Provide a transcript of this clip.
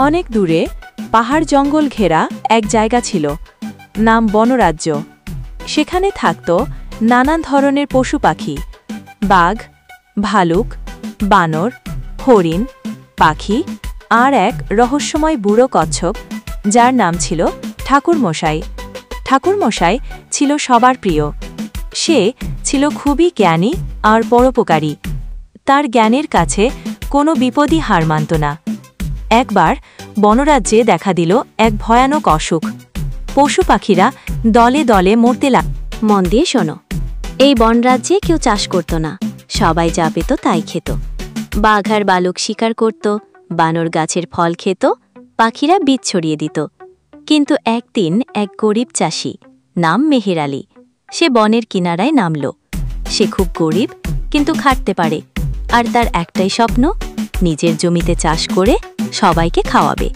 অনেক দূরে পাহাড় জঙ্গল ঘেরা এক জায়গা ছিল, নাম বনরাজ্য। সেখানে থাকত নানান ধরনের পশু পাখি, বাঘ, ভালুক, বানর, হরিণ, পাখি আর এক রহস্যময় বুড়ো কচ্ছপ, যার নাম ছিল ঠাকুরমশাই। ঠাকুরমশাই ছিল সবার প্রিয়। সে ছিল খুবই জ্ঞানী আর পরোপকারী। তার জ্ঞানের কাছে কোনো বিপদই হার মানত না। একবার বনরাজ্যে দেখা দিল এক ভয়ানক অসুখ। পশু পাখিরা দলে দলে মরতে লাগল। মন দিয়ে শোনো, এই বনরাজ্যে কেউ চাষ করত না, সবাই যা পেত তাই খেত। বাঘ আর বালক শিকার করত, বানর গাছের ফল খেত, পাখিরা বীজ ছড়িয়ে দিত। কিন্তু একদিন এক গরিব চাষি, নাম মেহের আলী, সে বনের কিনারায় নামল। সে খুব গরিব, কিন্তু খাটতে পারে, আর তার একটাই স্বপ্ন, নিজের জমিতে চাষ করে সবাইকে খাওয়াবে।